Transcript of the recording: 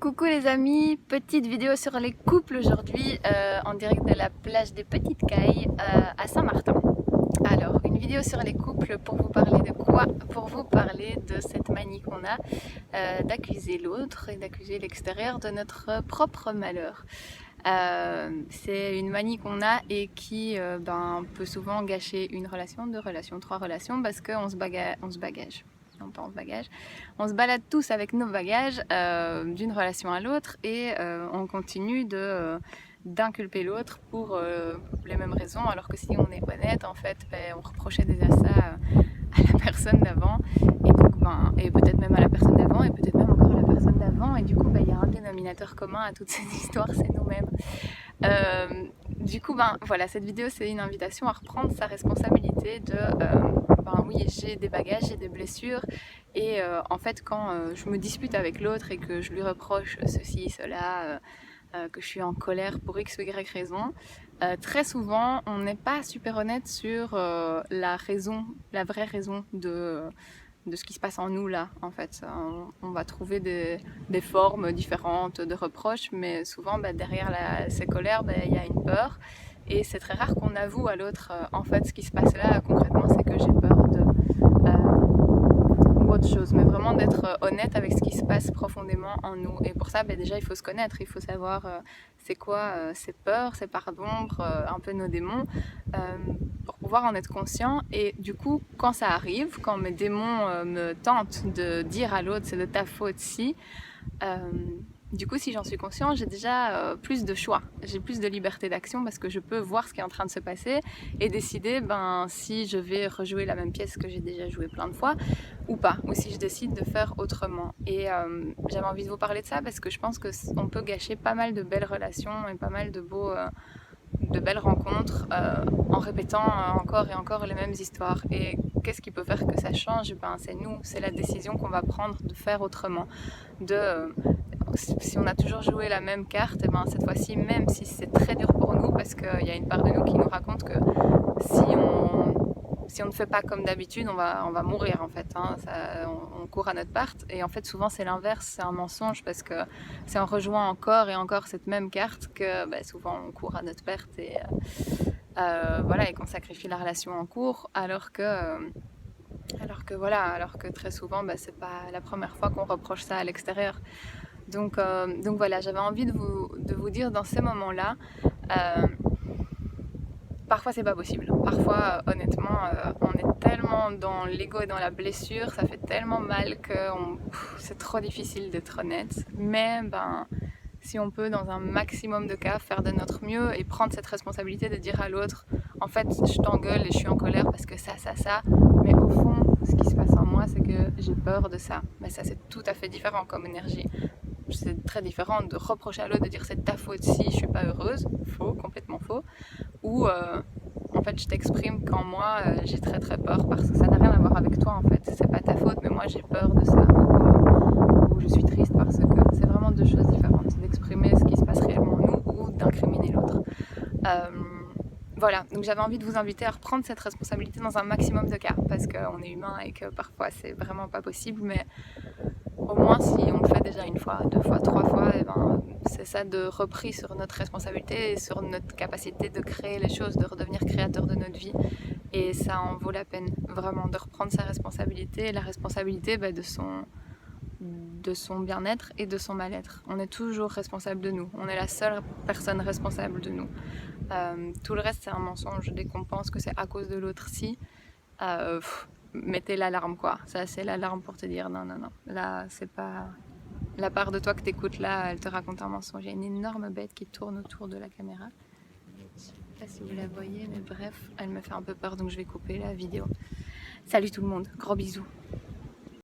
Coucou les amis, petite vidéo sur les couples aujourd'hui en direct de la plage des Petites Cailles à Saint-Martin. Alors, une vidéo sur les couples pour vous parler de quoi? Pour vous parler de cette manie qu'on a d'accuser l'autre et d'accuser l'extérieur de notre propre malheur. C'est une manie qu'on a et qui peut souvent gâcher une relation, deux relations, trois relations parce qu'on se bagage. Non, pas en bagage. On se balade tous avec nos bagages d'une relation à l'autre et on continue d'inculper l'autre pour les mêmes raisons, alors que si on est honnête, en fait, on reprochait déjà ça à la personne d'avant et donc et peut-être même à la personne d'avant et peut-être même encore à la personne d'avant, et du coup il y a un dénominateur commun à toute cette histoire, c'est nous-mêmes. Du coup voilà, cette vidéo c'est une invitation à reprendre sa responsabilité de oui, j'ai des bagages, j'ai des blessures et en fait quand je me dispute avec l'autre et que je lui reproche ceci, cela, que je suis en colère pour x ou y raison, très souvent on n'est pas super honnête sur la vraie raison de ce qui se passe en nous là. En fait, on va trouver des formes différentes de reproches, mais souvent derrière ces colères, il y a une peur. Et c'est très rare qu'on avoue à l'autre, en fait, ce qui se passe là, concrètement, c'est que j'ai peur de... ou autre chose, mais vraiment d'être honnête avec ce qui se passe profondément en nous. Et pour ça, déjà, il faut se connaître, il faut savoir c'est quoi ces peurs, ces parts d'ombre, un peu nos démons, pour pouvoir en être conscient. Et du coup, quand ça arrive, quand mes démons me tentent de dire à l'autre c'est de ta faute si... du coup, si j'en suis conscient, j'ai déjà plus de choix, j'ai plus de liberté d'action parce que je peux voir ce qui est en train de se passer et décider si je vais rejouer la même pièce que j'ai déjà jouée plein de fois ou pas, ou si je décide de faire autrement. Et j'avais envie de vous parler de ça parce que je pense qu'on peut gâcher pas mal de belles relations et pas mal de belles rencontres en répétant encore et encore les mêmes histoires. Et qu'est-ce qui peut faire que ça change? C'est nous, c'est la décision qu'on va prendre de faire autrement, si on a toujours joué la même carte, cette fois-ci, même si c'est très dur pour nous, parce qu'il y a une part de nous qui nous raconte que si on ne fait pas comme d'habitude, on va mourir en fait. On court à notre perte. Et en fait, souvent, c'est l'inverse, c'est un mensonge, parce que c'est en rejoignant encore et encore cette même carte que souvent on court à notre perte et qu'on sacrifie la relation en cours, alors que très souvent, c'est pas la première fois qu'on reproche ça à l'extérieur. Donc voilà, j'avais envie de vous dire dans ces moments-là, parfois c'est pas possible. Parfois, honnêtement, on est tellement dans l'ego et dans la blessure, ça fait tellement mal que c'est trop difficile d'être honnête. Mais si on peut, dans un maximum de cas, faire de notre mieux et prendre cette responsabilité de dire à l'autre, en fait, je t'engueule et je suis en colère parce que ça, mais au fond, ce qui se passe en moi, c'est que j'ai peur de ça. Mais ça, c'est tout à fait différent comme énergie. C'est très différent de reprocher à l'autre, de dire c'est de ta faute si je suis pas heureuse, faux, complètement faux, ou en fait je t'exprime qu'en moi j'ai très très peur parce que ça n'a rien à voir avec toi en fait, c'est pas ta faute mais moi j'ai peur de ça, ou je suis triste parce que c'est vraiment deux choses différentes, d'exprimer ce qui se passe réellement en nous ou d'incriminer l'autre. Voilà, donc j'avais envie de vous inviter à reprendre cette responsabilité dans un maximum de cas, parce qu'on est humain et que parfois c'est vraiment pas possible, mais au moins si on le fait déjà une fois, deux fois, trois fois, c'est ça, de repris sur notre responsabilité et sur notre capacité de créer les choses, de redevenir créateur de notre vie. Et ça en vaut la peine, vraiment, de reprendre sa responsabilité, la responsabilité de son bien-être et de son mal-être. On est toujours responsable de nous, on est la seule personne responsable de nous. Tout le reste c'est un mensonge, dès qu'on pense que c'est à cause de l'autre si, mettez l'alarme quoi, ça c'est l'alarme pour te dire non, là c'est pas... La part de toi que t'écoutes là, elle te raconte un mensonge. Il y a une énorme bête qui tourne autour de la caméra. Je sais pas si vous la voyez, mais bref, elle me fait un peu peur donc je vais couper la vidéo. Salut tout le monde, gros bisous.